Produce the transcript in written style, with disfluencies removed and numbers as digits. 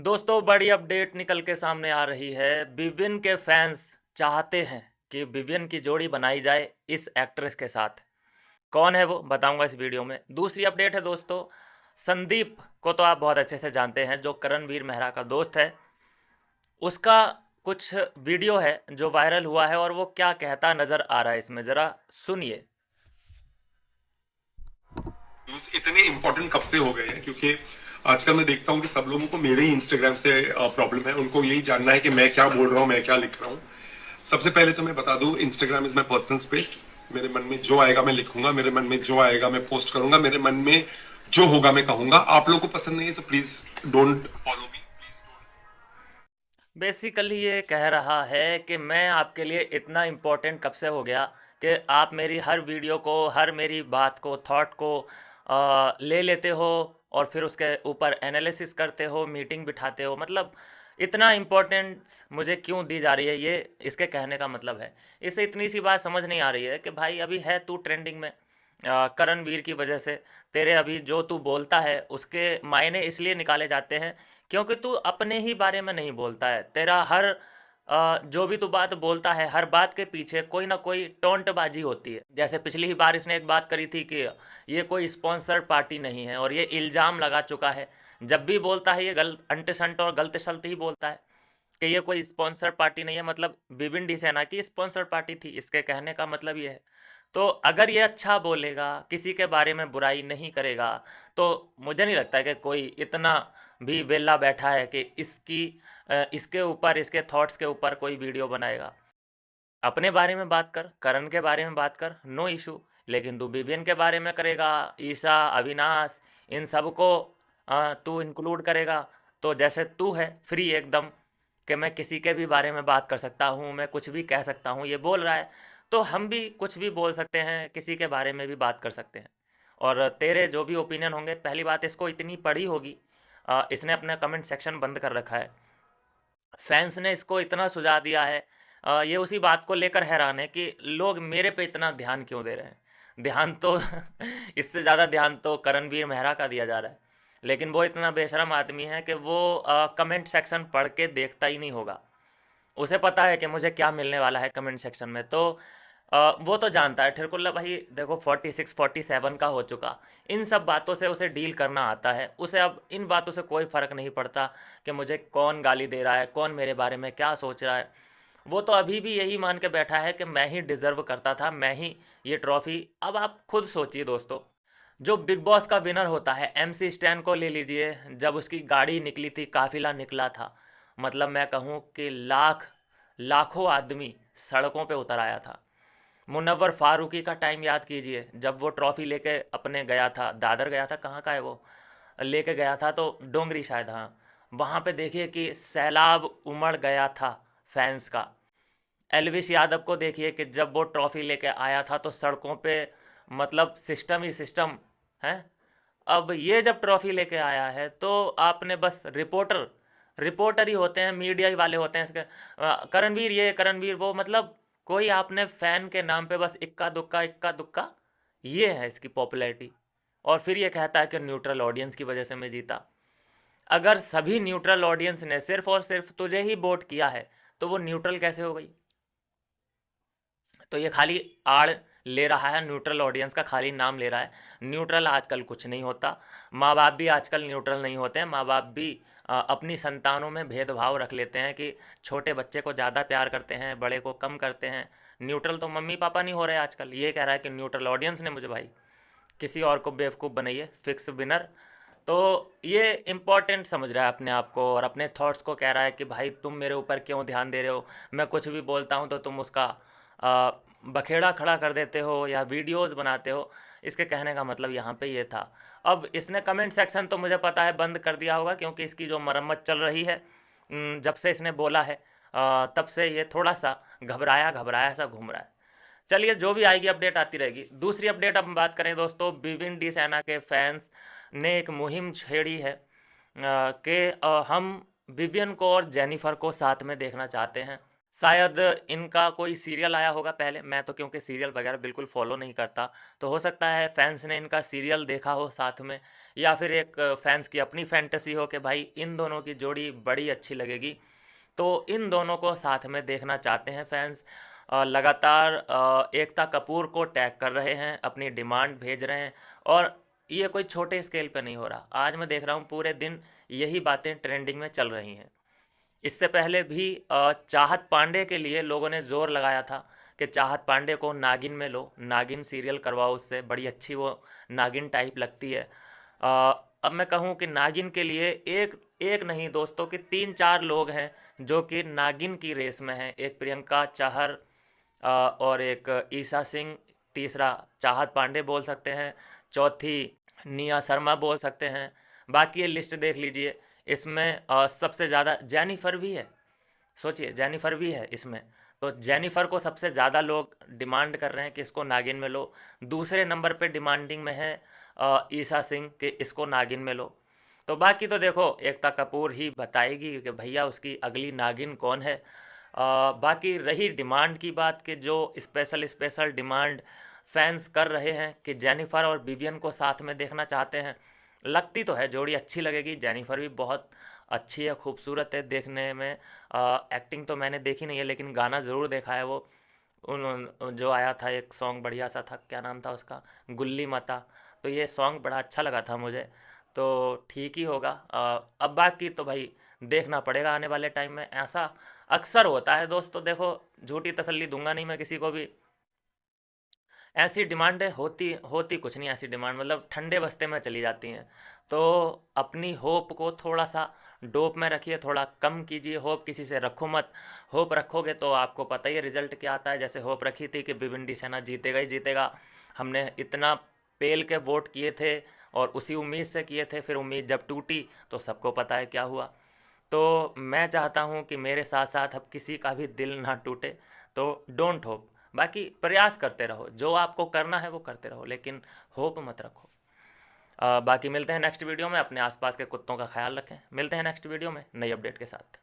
दोस्तों बड़ी अपडेट निकल के सामने आ रही है। विविन के फैंस चाहते हैं कि विविन की जोड़ी बनाई जाए इस एक्ट्रेस के साथ। कौन है वो बताऊंगा इस वीडियो में। दूसरी अपडेट है दोस्तों, संदीप को तो आप बहुत अच्छे से जानते हैं, जो करणवीर मेहरा का दोस्त है। उसका कुछ वीडियो है जो वायरल हुआ है और वो क्या कहता नजर आ रहा है, इसमें जरा सुनिए। व्यूज इतने इंपॉर्टेंट कब से हो गए हैं? क्योंकि आजकल मैं देखता हूँ कि सब लोगों को मेरे ही इंस्टाग्राम से प्रॉब्लम है। उनको यही जानना है कि मैं क्या बोल रहा हूँ, मैं क्या लिख रहा हूँ। सबसे पहले तो मैं बता दूं, Instagram is my personal space. मेरे मन में जो आएगा मैं लिखूंगा, मेरे मन में जो आएगा मैं पोस्ट करूंगा, मेरे मन में जो होगा मैं कहूंगा। आप लोगों को पसंद नहीं है तो please don't follow me. Basically ये कह रहा है कि मैं आपके लिए इतना इम्पोर्टेंट कब से हो गया कि आप मेरी हर वीडियो को, हर मेरी बात को, थॉट को ले लेते हो और फिर उसके ऊपर एनालिसिस करते हो, मीटिंग बिठाते हो। मतलब इतना इम्पोर्टेंस मुझे क्यों दी जा रही है, ये इसके कहने का मतलब है। इसे इतनी सी बात समझ नहीं आ रही है कि भाई अभी है तू ट्रेंडिंग में करणवीर की वजह से। तेरे अभी जो तू बोलता है उसके मायने इसलिए निकाले जाते हैं क्योंकि तू अपने ही बारे में नहीं बोलता है। तेरा हर जो भी तू बात बोलता है, हर बात के पीछे कोई ना कोई टोंटबाजी होती है। जैसे पिछली ही बार इसने एक बात करी थी कि ये कोई स्पॉन्सर्ड पार्टी नहीं है, और ये इल्ज़ाम लगा चुका है। जब भी बोलता है ये गलत अंट संट और गलत सलत ही बोलता है कि ये कोई स्पॉन्सर्ड पार्टी नहीं है। मतलब विभिन्न डी सेना की स्पॉन्सर्ड पार्टी थी, इसके कहने का मतलब ये है। तो अगर ये अच्छा बोलेगा, किसी के बारे में बुराई नहीं करेगा, तो मुझे नहीं लगता है कि कोई इतना भी वेला बैठा है कि इसके ऊपर, इसके थॉट्स के ऊपर कोई वीडियो बनाएगा। अपने बारे में बात कर, करण के बारे में बात कर, नो इशू। लेकिन तू विभिन्न के बारे में करेगा, ईशा, अविनाश, इन सबको तू इंक्लूड करेगा, तो जैसे तू है फ्री एकदम कि मैं किसी के भी बारे में बात कर सकता हूँ, मैं कुछ भी कह सकता हूँ, ये बोल रहा है। तो हम भी कुछ भी बोल सकते हैं, किसी के बारे में भी बात कर सकते हैं। और तेरे जो भी ओपिनियन होंगे, पहली बात इसको इतनी पड़ी होगी, इसने अपना कमेंट सेक्शन बंद कर रखा है। फैंस ने इसको इतना सुझा दिया है। ये उसी बात को लेकर हैरान है कि लोग मेरे पे इतना ध्यान क्यों दे रहे हैं। ध्यान तो इससे ज़्यादा ध्यान तो करणवीर मेहरा का दिया जा रहा है। लेकिन वो इतना बेशरम आदमी है कि वो कमेंट सेक्शन पढ़ के देखता ही नहीं होगा। उसे पता है कि मुझे क्या मिलने वाला है कमेंट सेक्शन में। तो वो तो जानता है। ठिरकुल्ला भाई देखो 46 47 का हो चुका। इन सब बातों से उसे डील करना आता है। उसे अब इन बातों से कोई फ़र्क नहीं पड़ता कि मुझे कौन गाली दे रहा है, कौन मेरे बारे में क्या सोच रहा है। वो तो अभी भी यही मान के बैठा है कि मैं ही डिज़र्व करता था, मैं ही ये ट्रॉफ़ी। अब आप खुद सोचिए दोस्तों, जो बिग बॉस का विनर होता है, एमसी स्टैन को ले लीजिए। जब उसकी गाड़ी निकली थी, काफिला निकला था, मतलब मैं कहूँ कि लाखों आदमी सड़कों पे उतर आया था। मुनव्वर फारूकी का टाइम याद कीजिए, जब वो ट्रॉफी लेके अपने गया था, दादर गया था, कहाँ का है वो, लेके गया था तो डोंगरी शायद, हाँ। वहाँ पे देखिए कि सैलाब उमड़ गया था फैंस का। एलविश यादव को देखिए कि जब वो ट्रॉफी लेके आया था तो सड़कों पे, मतलब सिस्टम ही सिस्टम है। अब ये जब ट्रॉफी लेके आया है तो आपने बस रिपोर्टर रिपोर्टर ही होते हैं, मीडिया ही वाले होते हैं इसके। करणवीर ये, करणवीर वो, मतलब कोई आपने फैन के नाम पे बस इक्का दुक्का, ये है इसकी पॉपुलैरिटी। और फिर ये कहता है कि न्यूट्रल ऑडियंस की वजह से मैं जीता। अगर सभी न्यूट्रल ऑडियंस ने सिर्फ और सिर्फ तुझे ही वोट किया है तो वो न्यूट्रल कैसे हो गई? तो ये खाली आड़ ले रहा है, न्यूट्रल ऑडियंस का खाली नाम ले रहा है। न्यूट्रल आजकल कुछ नहीं होता। माँ बाप भी आजकल न्यूट्रल नहीं होते हैं। माँ बाप भी अपनी संतानों में भेदभाव रख लेते हैं कि छोटे बच्चे को ज़्यादा प्यार करते हैं, बड़े को कम करते हैं। न्यूट्रल तो मम्मी पापा नहीं हो रहे आजकल। ये कह रहा है कि न्यूट्रल ऑडियंस ने मुझे, भाई किसी और को बेवकूफ़ बनाइए, फिक्स विनर। तो ये इम्पोर्टेंट समझ रहा है अपने आप को और अपने थॉट्स को। कह रहा है कि भाई तुम मेरे ऊपर क्यों ध्यान दे रहे हो, मैं कुछ भी बोलता हूँ तो तुम उसका बखेड़ा खड़ा कर देते हो या वीडियोस बनाते हो। इसके कहने का मतलब यहाँ पे ये था। अब इसने कमेंट सेक्शन तो मुझे पता है बंद कर दिया होगा, क्योंकि इसकी जो मरम्मत चल रही है, जब से इसने बोला है तब से ये थोड़ा सा घबराया घबराया सा घूम रहा है। चलिए, जो भी आएगी अपडेट आती रहेगी। दूसरी अपडेट अब हम बात करें दोस्तों, विविन डी सेना के फैंस ने एक मुहिम छेड़ी है कि हम विवियन को और जेनिफर को साथ में देखना चाहते हैं। शायद इनका कोई सीरियल आया होगा पहले, मैं तो क्योंकि सीरियल वगैरह बिल्कुल फ़ॉलो नहीं करता, तो हो सकता है फैन्स ने इनका सीरियल देखा हो साथ में, या फिर एक फैन्स की अपनी फैंटेसी हो कि भाई इन दोनों की जोड़ी बड़ी अच्छी लगेगी, तो इन दोनों को साथ में देखना चाहते हैं फैन्स। लगातार एकता कपूर को टैग कर रहे हैं, अपनी डिमांड भेज रहे हैं, और ये कोई छोटे स्केल पे नहीं हो रहा। आज मैं देख रहा हूँ पूरे दिन यही बातें ट्रेंडिंग में चल रही हैं। इससे पहले भी चाहत पांडे के लिए लोगों ने ज़ोर लगाया था कि चाहत पांडे को नागिन में लो, नागिन सीरियल करवाओ उससे, बड़ी अच्छी वो नागिन टाइप लगती है। अब मैं कहूँ कि नागिन के लिए एक एक नहीं दोस्तों, कि 3-4 लोग हैं जो कि नागिन की रेस में हैं। एक प्रियंका चाहर, और एक ईशा सिंह, तीसरा चाहत पांडे बोल सकते हैं, चौथी निया शर्मा बोल सकते हैं। बाकी ये लिस्ट देख लीजिए, इसमें सबसे ज़्यादा जेनिफर भी है। सोचिए, जेनिफर भी है इसमें। तो जेनिफर को सबसे ज़्यादा लोग डिमांड कर रहे हैं कि इसको नागिन में लो। दूसरे नंबर पे डिमांडिंग में है ईशा सिंह कि इसको नागिन में लो। तो बाकी तो देखो एकता कपूर ही बताएगी कि भैया उसकी अगली नागिन कौन है। बाकी रही डिमांड की बात, कि जो स्पेशल स्पेशल डिमांड फैंस कर रहे हैं कि जेनिफर और विवियन को साथ में देखना चाहते हैं, लगती तो है जोड़ी अच्छी लगेगी। जेनिफर भी बहुत अच्छी है, खूबसूरत है देखने में। एक्टिंग तो मैंने देखी नहीं है, लेकिन गाना ज़रूर देखा है वो। उन जो आया था एक सॉन्ग बढ़िया सा था, क्या नाम था उसका, गुल्ली माता। तो ये सॉन्ग बड़ा अच्छा लगा था मुझे। तो ठीक ही होगा। अब बाकी तो भाई देखना पड़ेगा आने वाले टाइम में। ऐसा अक्सर होता है दोस्तों, देखो झूठी तसल्ली दूंगा नहीं मैं किसी को भी। ऐसी डिमांडें होती होती कुछ नहीं, ऐसी डिमांड मतलब ठंडे बस्ते में चली जाती हैं। तो अपनी होप को थोड़ा सा डोप में रखिए, थोड़ा कम कीजिए होप, किसी से रखो मत। होप रखोगे तो आपको पता ही है रिजल्ट क्या आता है। जैसे होप रखी थी कि भिवंडी सेना जीतेगा ही जीतेगा, हमने इतना पेल के वोट किए थे और उसी उम्मीद से किए थे, फिर उम्मीद जब टूटी तो सबको पता है क्या हुआ। तो मैं चाहता हूँ कि मेरे साथ साथ अब किसी का भी दिल ना टूटे, तो डोंट होप। बाकी प्रयास करते रहो, जो आपको करना है वो करते रहो, लेकिन होप मत रखो। बाकी मिलते हैं नेक्स्ट वीडियो में। अपने आसपास के कुत्तों का ख्याल रखें। मिलते हैं नेक्स्ट वीडियो में नई अपडेट के साथ।